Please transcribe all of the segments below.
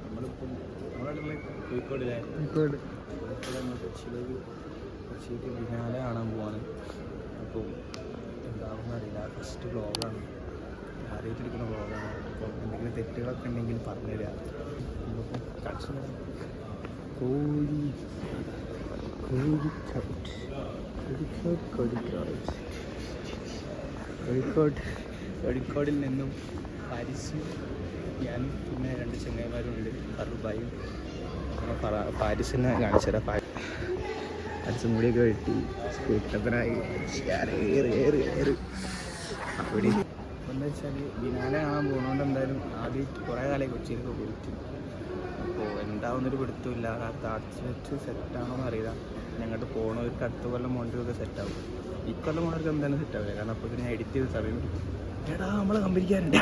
നമ്മളിപ്പം നമ്മളെ കോഴിക്കോടിലെ കൊച്ചിയിലേക്ക് ബിനാലെ കാണാൻ പോവാണ്. അപ്പോൾ എന്താണെന്ന് അറിയില്ല. ഫസ്റ്റ് വ്ളോഗാണ്, ആദ്യമായിട്ടെടുക്കുന്ന വ്ളോഗാണ്. അപ്പോൾ എന്തെങ്കിലും തെറ്റുകളൊക്കെ ഉണ്ടെങ്കിൽ പറഞ്ഞുതരിക. നമ്മളിപ്പോൾ കോഴിക്കോടിൽ നിന്നും പാരീസ് ഞാനും പിന്നെ 2 ചങ്ങായിമാരുണ്ട്, ഫറുബായും. പാരീസിനെ കാണിച്ചുതരാം. പാരീസ് മുടിയൊക്കെ വെട്ടി സ്കൂട്ടപ്പനായി അവിടെ എന്താ വെച്ചാൽ ബിനാലെ കാണാൻ പോകുന്നതുകൊണ്ട് എന്തായാലും ആദ്യമായിട്ട് കുറേ കാലമായി കൊച്ചിയിലൊക്കെ പോയിട്ട്. അപ്പോൾ എന്താവുന്നൊരു പിടുത്തമില്ല. അടച്ച് വെച്ച് സെറ്റാണോന്ന് അറിയില്ല. ഞങ്ങോട്ട് പോകണവർക്ക് അടുത്ത കൊല്ലം മോണ്ടിയൊക്കെ സെറ്റാവും. ഇക്കൊല്ലം മോണ്ടവർക്ക് എന്തായാലും സെറ്റാവില്ല. കാരണം അപ്പോൾ ഞാൻ എഡിറ്റ് ചെയ്ത് സമയം എടാ നമ്മളെ കമ്പനിക്കാരുണ്ട്,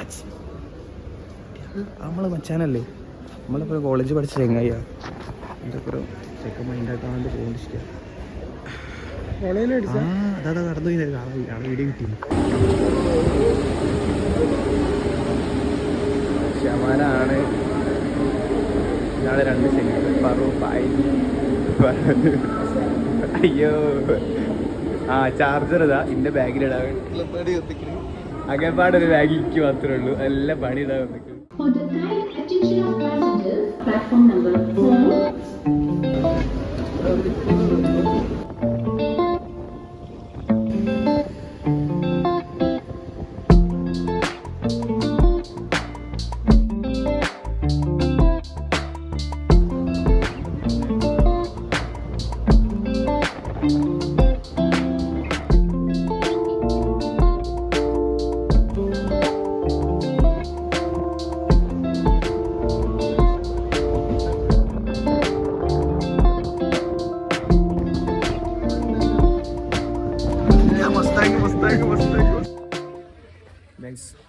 നമ്മളെ മച്ചാനല്ലേ, നമ്മളിപ്പോൾ കോളേജ് പഠിച്ച ചെങ്ങയ്യ. ഇതൊക്കെ ഒരു ചെക്കൻ മൈൻഡാക്കാൻ വേണ്ടി പോകുന്നുണ്ട്. ഇഷ്ടം അതാ നടന്നു ആളെ വീഡിയോ കിട്ടി. ഷമാനാണ് ഇയാളെ 2 ചെങ്ങ ഫറുബായി. അയ്യോ ചാർജർ ഇതാ എൻ്റെ ബാഗിലിടാൻ അകപ്പാടൊരു ബാഗ് എനിക്ക് മാത്രമേ ഉള്ളൂ. എല്ലാം പണി ഇടാൻ വന്നിട്ട്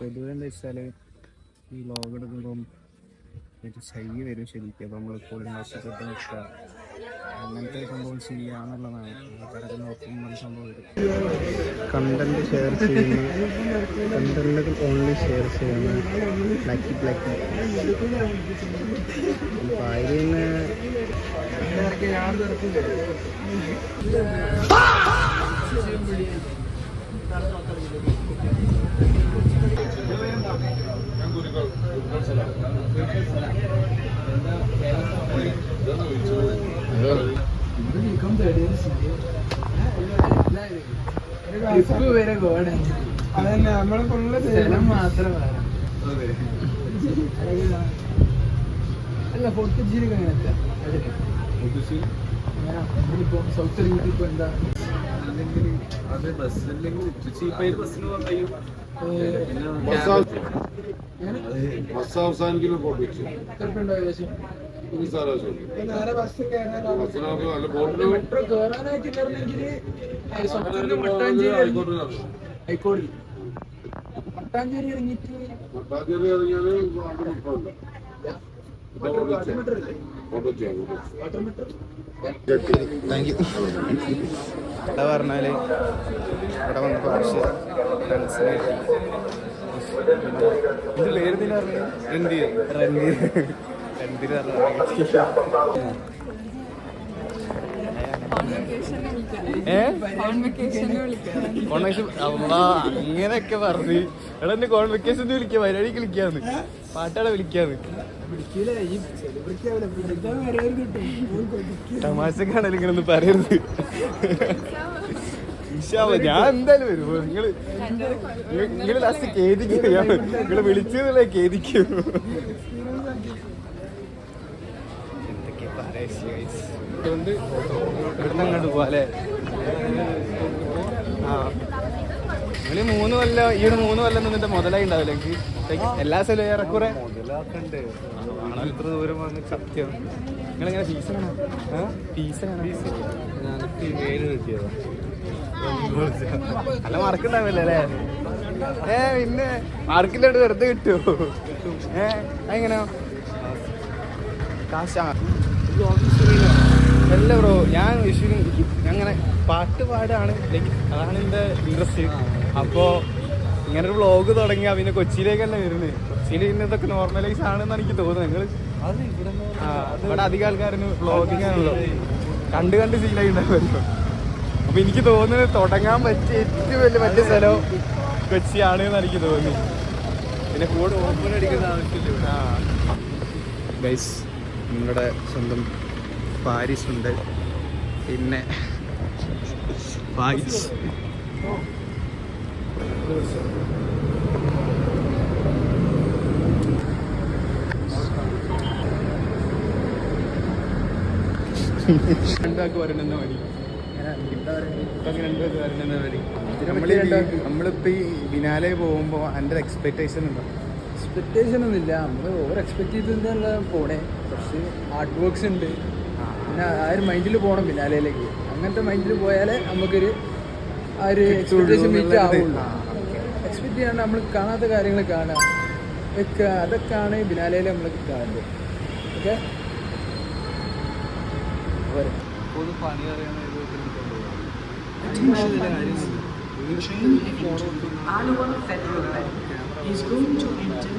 പൊതുവെ എന്താ വെച്ചാൽ ഈ വ്ളോഗ് എടുക്കുമ്പം ഒരു ശൈ വരും ശരിക്കും. അപ്പോൾ നമ്മൾ കൂടുതൽ ആവശ്യപ്പെട്ട് നിൽക്കുക അങ്ങനത്തെ സംഭവം ചെയ്യാന്നുള്ളതാണ്. അതൊക്കെ നോക്കുമ്പോൾ സംഭവം വരും. കണ്ടന്റ് ഷെയർ ചെയ്യുന്നു, കണ്ടന്റ് ഓൺലി ഷെയർ ചെയ്യുന്നു. ബ്ലാക്കി അപ്പോൾ അതിന് വരെ ഗോഡ് അതന്നെ നമ്മള് ഫുള്ള് സ്ഥലം മാത്രം അല്ല ഫോർട്ടിച്ചിരിക്കും അങ്ങനത്തെ ഇപ്പോ സൗത്ത് ഇപ്പൊ എന്താ ബസ് അവസാനിക്കുന്ന ഫോട്ടോ നേരെ ബസ് മെട്രോ കയറാനായിട്ടുണ്ടെങ്കിൽ ഹൈക്കോടതി മട്ടാഞ്ചേരി ഇറങ്ങിയിട്ട് എന്താ പറഞ്ഞാല് ഇവിടെ വന്നപ്പോ കുറച്ച് ഫ്രണ്ട്സിനെ ഇതിന്റെ പേര് അങ്ങനെയൊക്കെ പറഞ്ഞു. എടാ എന്നെ കോൺവെക്കേഷൻ വിളിക്കാം, വരാടി വിളിക്കാന്ന്, പാട്ടാടെ വിളിക്കാന്ന്. തമാശക്കാണല്ലോ ഇങ്ങനൊന്നും പറയരുത്. ഞാൻ എന്തായാലും വരുമോ? നിങ്ങള് ലാസ്റ്റ് ഖേദിക്കും. നിങ്ങള് വിളിച്ചെന്നുള്ള ഖേദിക്കും. എന്തൊക്കെയാ പറയുന്നത്? ഇവിടുന്ന് അങ്ങോട്ട് പോവാല്ലേ? ആ നിങ്ങള് 3 കൊല്ലം ഈ 3 കൊല്ലം നിന്നിട്ട് മുതലായി ഉണ്ടാവില്ല എനിക്ക് എല്ലാ സ്ഥലവും ഏറെക്കുറെ മുതലാക്കണ്ട്. ആണോ ഇത്ര ദൂരം വന്ന് സത്യം. നിങ്ങളെങ്ങനെ ഫീസാണോ? ഫീസാണോ? ഞങ്ങൾക്ക് 7 കിട്ടിയതാ. നല്ല മാർക്കുണ്ടാവില്ലേ അല്ലേ? പിന്നെ മാർക്കില്ലാണ്ട് വെറുതെ കിട്ടുമോ? എങ്ങനെയോ കാശാ അല്ല ബ്രോ. ഞാൻ വിഷുവിന് അങ്ങനെ പാട്ട് പാടാണ്, ലൈക്ക് അതാണ് എൻ്റെ ഇൻട്രസ്റ്റ്. അപ്പോൾ ഇങ്ങനൊരു വ്ളോഗ് തുടങ്ങിയാ പിന്നെ കൊച്ചിയിലേക്കല്ല വരുന്നത്. കൊച്ചിയിൽ പിന്നെ ഇതൊക്കെ നോർമലൈസ് ആണെന്ന് എനിക്ക് തോന്നുന്നത്. നിങ്ങൾ ഇവിടെ അധികം ആൾക്കാരന് വ്ളോഗിങ് ആണല്ലോ, കണ്ട് കണ്ട് ശീലമായി ഉണ്ടാവുമല്ലോ. അപ്പൊ എനിക്ക് തോന്നുന്നത് തുടങ്ങാൻ പറ്റിയ ഏറ്റവും വലിയ സ്ഥലം കൊച്ചിയാണ് എന്ന് എനിക്ക് തോന്നി. പിന്നെ കൂടെ ഓപ്പൺ അടിക്കുന്ന ആവശ്യമില്ല. ഗൈസ്, നിങ്ങളുടെ സ്വന്തം പാരീസ് ഉണ്ട്. പിന്നെ പാരീസ് രണ്ടാൾക്ക് വരണമെന്ന മതി. നമ്മളിപ്പോ ഈ ബിനാലെ പോകുമ്പോ എൻ്റെ എക്സ്പെക്ടേഷൻ ഉണ്ടോ? എക്സ്പെക്ടേഷൻ ഒന്നുമില്ല, നമ്മൾ ഓവർ എക്സ്പെക്ട് ചെയ്തിട്ടുള്ള പോണേ. കുറച്ച് ഹാർഡ് വർക്ക്സ് ഉണ്ട്, പിന്നെ ആ ഒരു മൈൻഡിൽ പോകണം ബിനാലയിലേക്ക്. അങ്ങനത്തെ മൈൻഡിൽ പോയാലേ നമുക്കൊരു ആ ഒരു എക്സ്പെക്ടേഷൻ മീറ്റ് ആവുള്ളൂ. എക്സ്പെക്ട് ചെയ്യാണ്ട് നമ്മൾ കാണാത്ത കാര്യങ്ങൾ കാണുക, അതൊക്കെയാണ് ബിനാലയിൽ നമ്മൾ കാണുന്നത്. ഓക്കെ, പണി അറിയാൻ is going to enter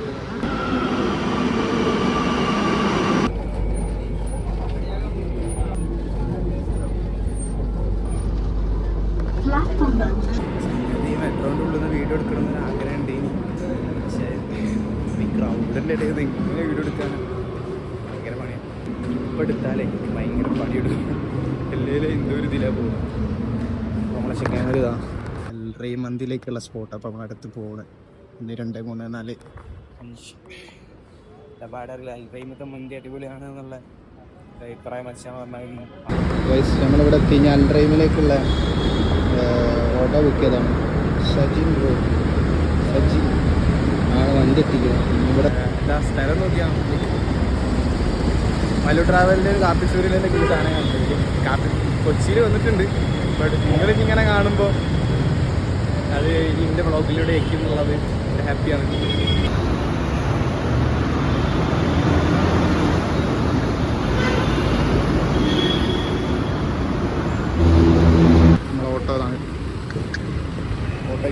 platform number. ഈ മെട്രോൻ്റെ ഉള്ളിൽ നിന്ന് വീഡിയോ എടുക്കണമെന്ന് ആഗ്രഹം ഉണ്ട്. പക്ഷേ ഈ ക്രൗഡിൻ്റെ ഇടയിൽ ഇങ്ങനെ വീഡിയോ എടുക്കാൻ ഭയങ്കര പണിയാണ്. ഇപ്പം എടുത്താലേ ഭയങ്കര പണിയെടുക്കും. എല്ലാവരും എന്തോ ഒരു ഇതിലാണ് പോകുന്നത്. നമ്മളെ ചെങ്ങാനൊരു ഇതാ എൽറൈ മന്തിയിലേക്കുള്ള സ്പോട്ട്. അപ്പം നമ്മൾ അടുത്ത് പോകണം. 1 2 3 4 5 പാടറില്ല. എൽറൈമത്തെ മന്തി അടിപൊളിയാണ് എന്നുള്ള അഭിപ്രായം മനുഷ്യൻ പറഞ്ഞായിരുന്നു. നമ്മളിവിടെ എത്തി. ഞാൻ എൽറൈമിലേക്കുള്ള ഓട്ടോ ബുക്ക് ചെയ്താണ്. സജിൻ ആണ് വണ്ടി എത്തിക്കുന്നത്. ഇവിടെ എന്താ സ്ഥലം നോക്കിയാൽ മലു ട്രാവലിൻ്റെ ഒരു കാപ്പി സൂര്യൻ്റെ കീഴിലാണ് ഞാൻ കാപ്പി കൊച്ചിയിൽ വന്നിട്ടുണ്ട്. ബട്ട് നിങ്ങളിങ്ങനെ കാണുമ്പോൾ അത് ഇനി എൻ്റെ വ്ളോഗിലൂടെ വയ്ക്കും എന്നുള്ളത് ഹാപ്പിയാണ്. നമ്മൾ ഓട്ടോ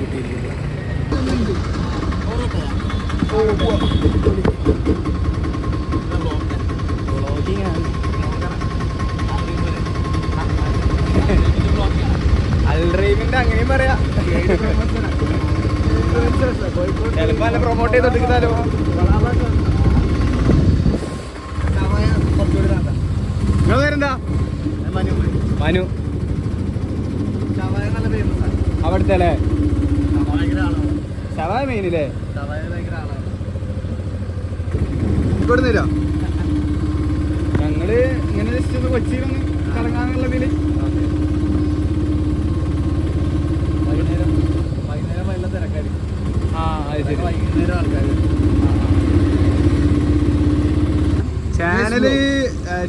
കിട്ടിയിരിക്കുന്നത്. അൽറൈമിന്റെ അങ്ങനെയും പറയാ. ചിലപ്പോ അല്ല പ്രൊമോട്ട് ചെയ്തോണ്ടിരിക്കുന്നാലോ. നിങ്ങൾ പേരെന്താ? മനു. അവിടുത്തെ അല്ലേ ഷവായ മെയിനില്ലേ? ഇവിടുന്നില്ല. ഞങ്ങള് ഇങ്ങനെ ജസ്റ്റ് ഒന്ന് കൊച്ചിയിലൊന്ന് കറങ്ങാന്നുള്ളതില്.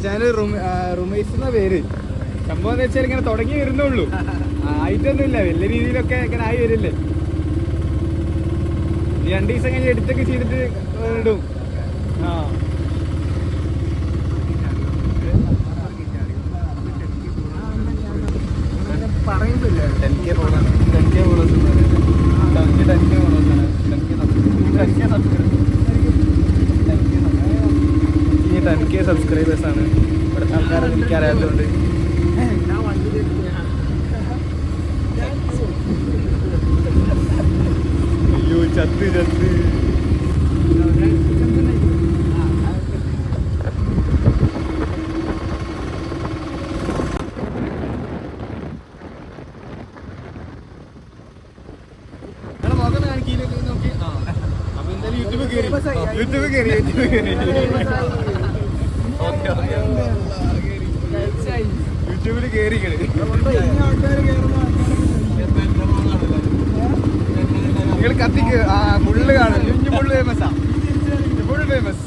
ചാനല് റുമൈസ് എന്ന പേര്. സംഭവം എന്ന് വെച്ചാൽ ഇങ്ങനെ തുടങ്ങി വരുന്നുള്ളൂ, ആയിട്ടൊന്നും ഇല്ല. വലിയ രീതിയിലൊക്കെ ഇങ്ങനെ ആയി വരില്ലേ. 2 ദിവസം കഴിഞ്ഞ് എഡിറ്റൊക്കെ ചെയ്തിട്ട് ഇടും. പറയുന്നില്ല 10K ഫോളോവേഴ്സാണ്. 10K സബ്സ്ക്രൈബേഴ്സാണ് ഇവിടുത്തെ ആൾക്കാരെ എനിക്കറിയാത്തതുകൊണ്ട്. അയ്യോ ചത്ത് യൂട്യൂബ് കയറി യൂട്യൂബിൽ കയറി നിങ്ങൾ കത്തിക്ക്. ഫുള്ള് കാണും. ഫുള്ള് ഫേമസാ. Full famous.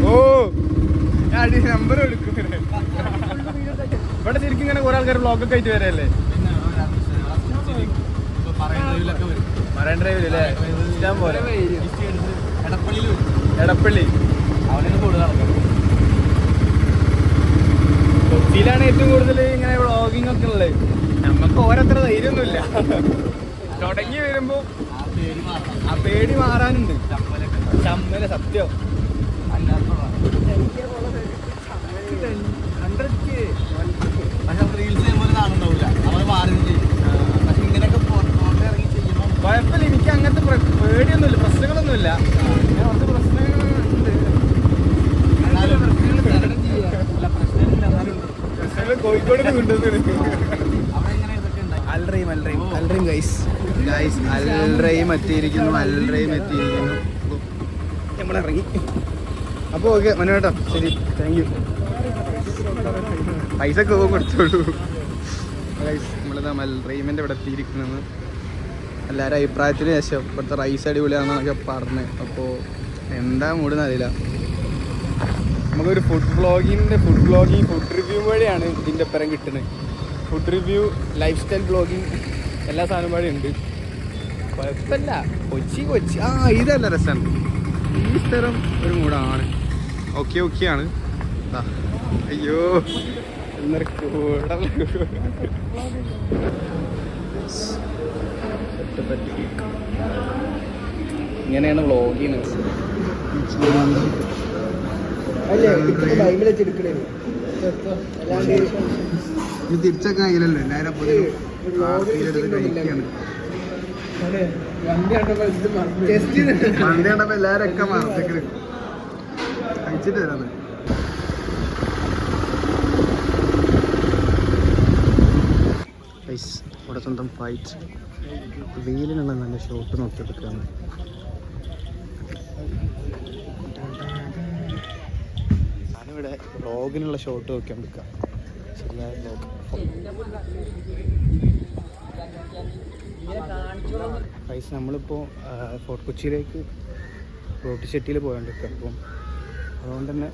ഓ ഞാൻ നമ്പർ എടുക്കും. ഇവിടെ ശരിക്കും ഇങ്ങനെ കുറെ ആൾക്കാർ വ്ളോഗൊക്കെ ആയിട്ട് വരല്ലേ? മറൈൻ ഡ്രൈവിലല്ലേ? ഇഷ്ടം പോലെ. എടപ്പള്ളി അവിടെ കൂടുതൽ ആൾക്കാർ. അതിലാണ് ഏറ്റവും കൂടുതൽ ഇങ്ങനെ വ്ളോഗിങ് ഒക്കെ ഉള്ളത്. നമുക്ക് ഓരോരുത്തര ധൈര്യമൊന്നുമില്ല. തുടങ്ങി വരുമ്പോൾ ആ പേടി മാറാനുണ്ട്. ചമ്മല സത്യം. കുഴപ്പമില്ല, എനിക്ക് അങ്ങനത്തെ പേടിയൊന്നുമില്ല, പ്രശ്നങ്ങളൊന്നുമില്ല. കുറച്ച് പ്രശ്നങ്ങളുണ്ട്. പ്രശ്നങ്ങൾ കോഴിക്കോട് അൽറീം ഗൈസ് അൽറീം എത്തിയിരിക്കുന്നു. നമ്മളിറങ്ങി. അപ്പോൾ ഓക്കെ മനോട്ടോ, ശരി, താങ്ക് യു. പൈസ ഒക്കെ കൊടുത്തോളൂ ഗൈസ്. നമ്മളിതാ അൽറീമിൻ്റെ ഇവിടെ എത്തിയിരിക്കുന്നത്. എല്ലാവരും അഭിപ്രായത്തിന് ശേഷം ഇവിടുത്തെ റൈസ് അടിപൊളിയാണെന്നൊക്കെ പറഞ്ഞ്. അപ്പോൾ എന്താ മൂടുന്നറിയില്ല. നമുക്കൊരു ഫുഡ് റിവ്യൂ വഴിയാണ് ഇതിൻ്റെ ഒപ്പം കിട്ടുന്നത്. Food review, life style blogging, എല്ലാ സാധനം വഴി ഉണ്ട്. കുഴപ്പമില്ല. കൊച്ചി ഇതല്ല രസമാണ്. ഈ സ്ഥലം ഒരു മൂടാണ്. ഓക്കെയാണ്. അയ്യോ ഇങ്ങനെയാണ് വ്ളോഗിങ്. ഇത് തിരിച്ചൊക്കെ ആയില്ലല്ലോ. എല്ലാവരും കഴിക്കാണ്. വണ്ടി കണ്ടപ്പോ എല്ലാരും ഒക്കെ മറത്തേക്ക് കഴിച്ചിട്ട് വരാന്ന്. ഇവിടെ സ്വന്തം ഫൈറ്റ് വെയിലിനുള്ള നല്ല ഷോട്ട് നോക്കിയെടുക്കുകയാണ്. ഞാനിവിടെ വ്ളോഗിനുള്ള ഷോട്ട് നോക്കിയാൽ എടുക്കാം. ശരിയായ വ്ളോഗ്. പൈസ നമ്മളിപ്പോൾ ഫോർട്ട് കൊച്ചിയിലേക്ക് റോട്ടിച്ചെട്ടിയിൽ പോയോണ്ടിരിക്കുക. അപ്പം അതുകൊണ്ട് തന്നെ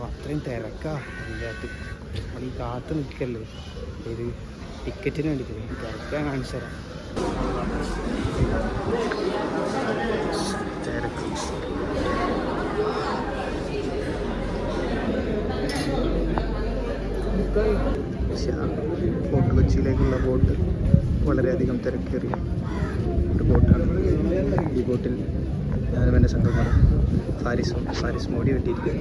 അത്രയും തിരക്കാ അതിനകത്ത്. നമ്മൾ ഈ കാത്ത് നിൽക്കല്ലേ ഒരു ടിക്കറ്റിന് വേണ്ടിയിട്ട്. തിരക്കാൻ കാണിച്ചു തരാം. തിരക്ക് ഫോർട്ട് കൊച്ചിയിലേക്കുള്ള ബോട്ട് വളരെയധികം തിരക്കേറിയ ഒരു ബോട്ടാണ്. ഈ ബോട്ടിൽ ഞാനും എൻ്റെ സംഘങ്ങളും ഫാരിസ് മോടി വെട്ടിയിരിക്കുന്നു.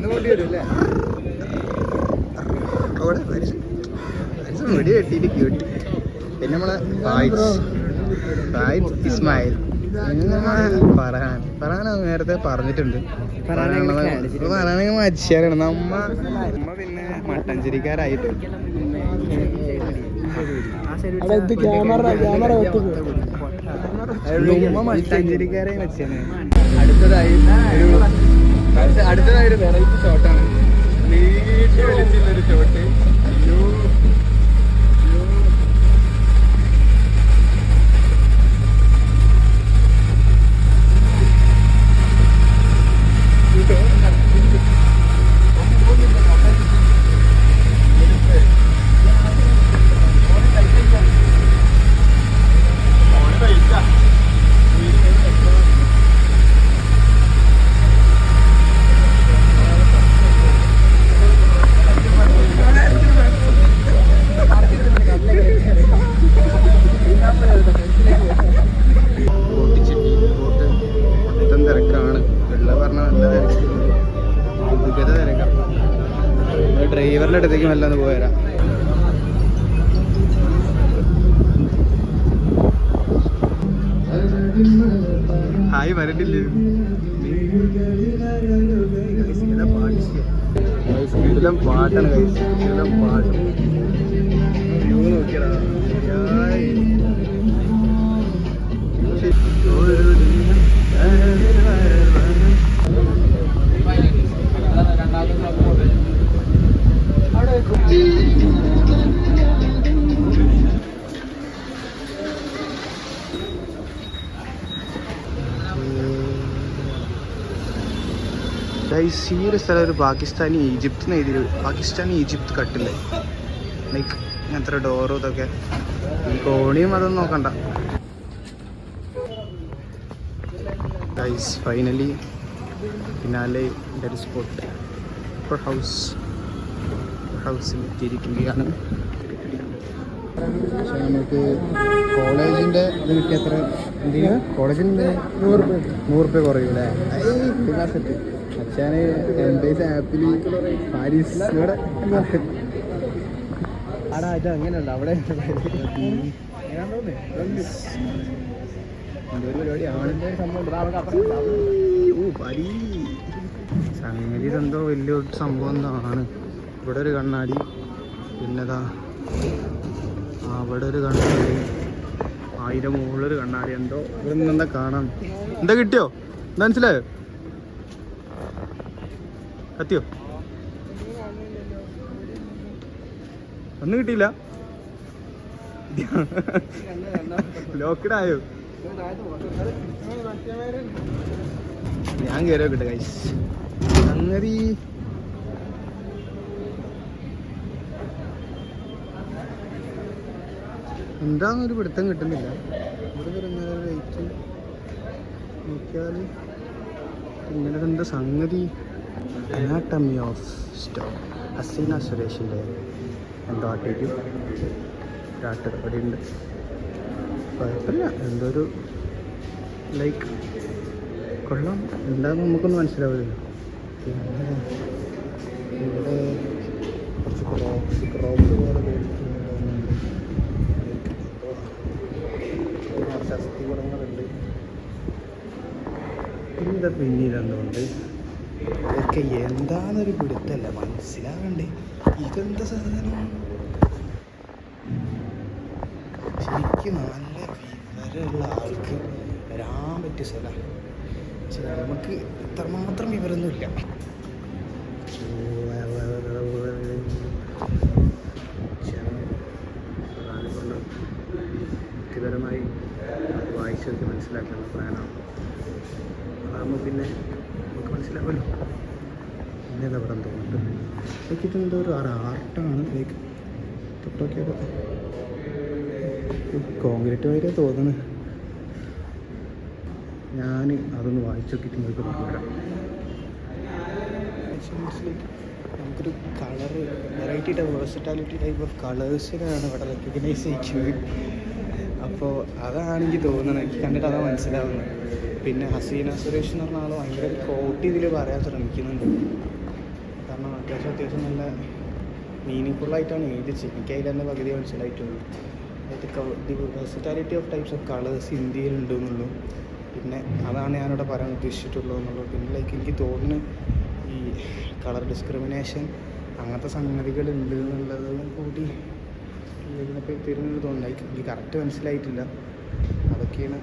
മുടി വെട്ടിയിട്ട് ക്യൂട്ട്. പിന്നെ നമ്മളെ ഇസ്മായിൽ പറയാൻ നേരത്തെ പറഞ്ഞിട്ടുണ്ട്. പറയാണെങ്കിൽ മനുഷ്യരാണ് നമ്മ പിന്നെ മട്ടഞ്ചേരിക്കാരായിട്ട് മട്ടഞ്ചേരിക്കാരെ വെച്ചാണ്. അടുത്തതായി ഒരു വെറൈറ്റി ഷോട്ടാണ്. നീട്ടി വലിച്ചുള്ളൊരു ഷോട്ട്. ഡ്രൈവറിൻ്റെ അടുത്തേക്ക് നല്ലത് പോയരാം. ഹായ് വരണ്ടില്ലേ? ഇതെല്ലാം പാട്ടാണ് കഴിച്ചത്. ഇതെല്ലാം പാട്ട് വ്യൂ നോക്കിയടാ. ഈ ഒരു സ്ഥലം ഒരു പാകിസ്ഥാനി ഈജിപ്ത് കട്ടില്ലേ. ലൈക്ക് ഇങ്ങനത്തെ ഡോറും ഇതൊക്കെ. ഈ കോണിയും അതൊന്നും നോക്കണ്ട. ഗൈസ് ഫൈനലി ഫിനാലെ ഒരു സ്പോട്ട് ഹൗസ്. ഹൗസിൽ എത്തിയിരിക്കുകയാണ്. പക്ഷേ നമുക്ക് കോളേജിൻ്റെ ഇത് കിട്ടിയ എത്ര എന്തെങ്കിലും കോളേജിൻ്റെ 100 കുറയൂലേ? പിന്നെ സെറ്റ് അച്ഛന് എംബേസ് ആപ്പിൽ പാരീസ് ഇവിടെ ആടാ ഇത് അങ്ങനെയുണ്ട് അവിടെ എന്തോ ഒരു പരിപാടിയാണ് സംഗതി ഇതെന്തോ വലിയൊരു സംഭവം എന്താണ്. ഇവിടെ ഒരു കണ്ണാടി, പിന്നെതാ അവിടെ ഒരു കണ്ണാടി, 1000 മുകളിലൊരു കണ്ണാടി. എന്തോ ഇവിടെ നിന്ന് എന്താ കാണാൻ, എന്താ കിട്ടിയോ? എന്താ മനസ്സിലായോ? കത്തിയോ? ഒന്നും കിട്ടിയില്ല. ലോക്ക്ഡ് ആയോ? ഞാൻ കയറി നോക്കട്ടെ ഗൈസ്. സംഗതി എന്താന്നൊരു പിടുത്തം കിട്ടുന്നില്ല. ഇവിടെ വരുന്ന വെയിറ്റ് നോക്കിയാൽ ഇങ്ങനെ എന്താ സംഗതി. അനാട്ടമി ഓഫ് സ്റ്റോക്ക് ഹസീന സുരേഷിൻ്റെ എന്തോ ആട്ടിക്കും ഇവിടെ ഉണ്ട്. കുഴപ്പമില്ല, എന്തോ ഒരു ലൈക്ക് കൊള്ളാം. എന്താണെന്ന് നമുക്കൊന്നും മനസ്സിലാവില്ലല്ലോ. പിന്നെ ഇവിടെ കുറച്ച് ക്രോപ്സ് പോലെ ശക്തി ഗുണങ്ങളുണ്ട്. എന്താ പിന്നീട് എന്തുകൊണ്ട് ഇതൊക്കെ എന്താണെന്നൊരു പിടുത്തല്ല മനസ്സിലാകണ്ടേ. ഇതെന്താ സാധനം? ശരിക്കും നല്ല വിവരമുള്ള ആൾക്ക് വരാൻ പറ്റിയ സ്ഥലമാണ്. പക്ഷെ നമുക്ക് ഇത്രമാത്രം വിവരമൊന്നുമില്ല. വ്യക്തിപരമായി വായിച്ചൊക്കെ മനസ്സിലാക്കാനുള്ള പ്ലാനാണ്. അതാകുമ്പോൾ പിന്നെ നമുക്ക് മനസ്സിലാക്കുമല്ലോ. പിന്നെ എന്താ പറയാൻ തോന്നുന്നുണ്ട്. ലൈക്ക് എന്തോ ഒരു ആർട്ടാണ്. ലൈക്ക് തൊട്ടൊക്കെ കോൺക്രീറ്റ് വരെ തോന്നുന്നു. ഞാൻ അതൊന്ന് വായിച്ചു നോക്കിയിട്ട് നിങ്ങൾക്ക് പറഞ്ഞുതരാം. നമുക്കൊരു colour variety type versatility type of കളേഴ്സിനാണ് ഇവിടെ റെക്കഗ്നൈസ് ചെയ്യുന്നത്. അപ്പോൾ അതാണ് എനിക്ക് തോന്നുന്നത്. എനിക്ക് കണ്ടിട്ട് അതാണ് മനസ്സിലാവുന്നത്. പിന്നെ ഹസീന സുരേഷ് എന്ന് പറഞ്ഞ ആൾ ഭയങ്കര കോട്ട് ഇതിൽ പറയാൻ ശ്രമിക്കുന്നുണ്ട്. കാരണം അത്യാവശ്യം നല്ല മീനിങ് എഴുതിച്ച് എനിക്ക് അതിൽ തന്നെ പകുതി മനസ്സിലായിട്ടുള്ളൂ. The versatility of types of colours ഇന്ത്യയിലുണ്ട് എന്നുള്ളൂ. പിന്നെ അതാണ് ഞാനിവിടെ പറയാൻ ഉദ്ദേശിച്ചിട്ടുള്ളൂ എന്നുള്ളൂ. പിന്നെ ലൈക്ക് എനിക്ക് തോന്നുന്നു ഈ കളർ ഡിസ്ക്രിമിനേഷൻ അങ്ങനത്തെ സംഗതികളുണ്ട് എന്നുള്ളത് കൂടി ഇതിനൊക്കെ തരുന്നത് തോന്നുന്നു. ലൈക്ക് എനിക്ക് കറക്റ്റ് മനസ്സിലായിട്ടില്ല. അതൊക്കെയാണ്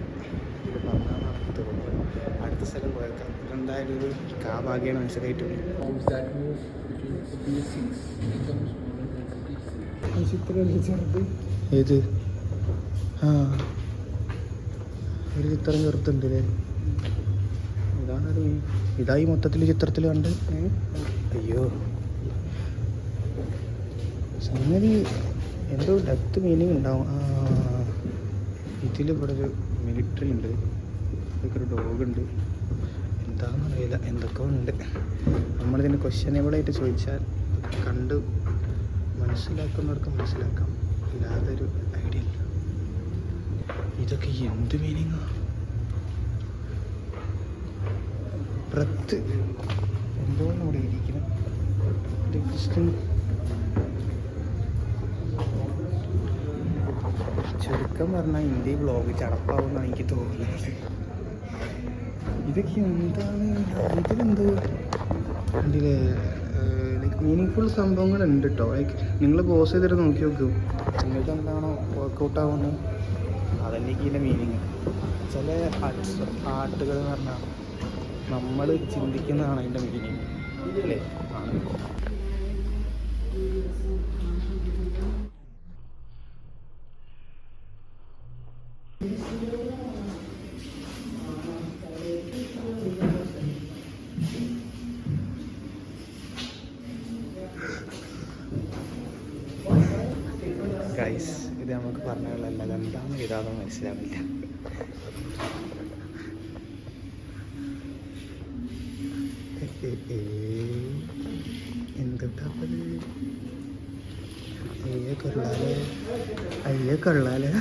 ഇത് പറഞ്ഞാൽ തോന്നുന്നത്. അടുത്ത സ്ഥലം പോയേക്കാം. ഇതെന്തായാലും ഒരു ഭാഗ്യമാണ് മനസ്സിലായിട്ടുള്ളൂ. ഏത് ആ ഒരു ചിത്രം ചെറുത്തുണ്ട് അല്ലേ? ഇതാണൊരു ഇതായി മൊത്തത്തിൽ ചിത്രത്തിൽ കണ്ട്. അയ്യോ സംഗതി എന്തോ ഡെപ്ത് മീനിങ് ഉണ്ടാവും. ഇതിൽ ഇവിടെ ഒരു മിലിറ്ററി ഉണ്ട്, ഇതൊക്കെ ഒരു ഡോഗ് ഉണ്ട്. എന്താണെന്ന് അറിയില്ല, എന്തൊക്കെ ഉണ്ട്. നമ്മളിതിന് ക്വസ്റ്റ്യനബിളായിട്ട് ചോദിച്ചാൽ കണ്ട് മനസ്സിലാക്കുന്നവർക്ക് മനസ്സിലാക്കാം, ഇല്ലാതെ ഒരു ഐഡിയ ഇല്ല. ഇതൊക്കെ എന്ത് മീനിങ്ങാ? പ്രത്ത് എന്തോന്ന് ഇവിടെ ഇരിക്കണം. ചുരുക്കം പറഞ്ഞാൽ ഇന്ത്യ വ്ളോഗ് ചടപ്പാവുമെന്നാണ് എനിക്ക് തോന്നുന്നത്. ഇതൊക്കെ എന്താണ്? ഇതിലെന്തോ ഇതിലെ ലൈക്ക് മീനിങ് ഫുൾ സംഭവങ്ങളുണ്ട് കേട്ടോ. ലൈക്ക് നിങ്ങൾ പോസ് ചെയ്തിട്ട് നോക്കി നോക്കൂ, നിങ്ങൾക്ക് എന്താണോ വർക്കൗട്ട് ആവുന്നത് അതല്ലേ ഇതിൻ്റെ മീനിങ്. ചില ആർട്ടുകൾ എന്ന് പറഞ്ഞാൽ നമ്മൾ ചിന്തിക്കുന്നതാണ് അതിൻ്റെ മീനിങ് അല്ലേ? ആണ്. ഗൈസ്, ഇത് നമുക്ക് പറഞ്ഞുള്ളതല്ല, അതെന്താണെന്ന് ഇതാണെന്ന് മനസ്സിലാവില്ല. എന്തുട്ടാ കൊള്ളാലേ, അയ്യ കൊള്ളാലേ.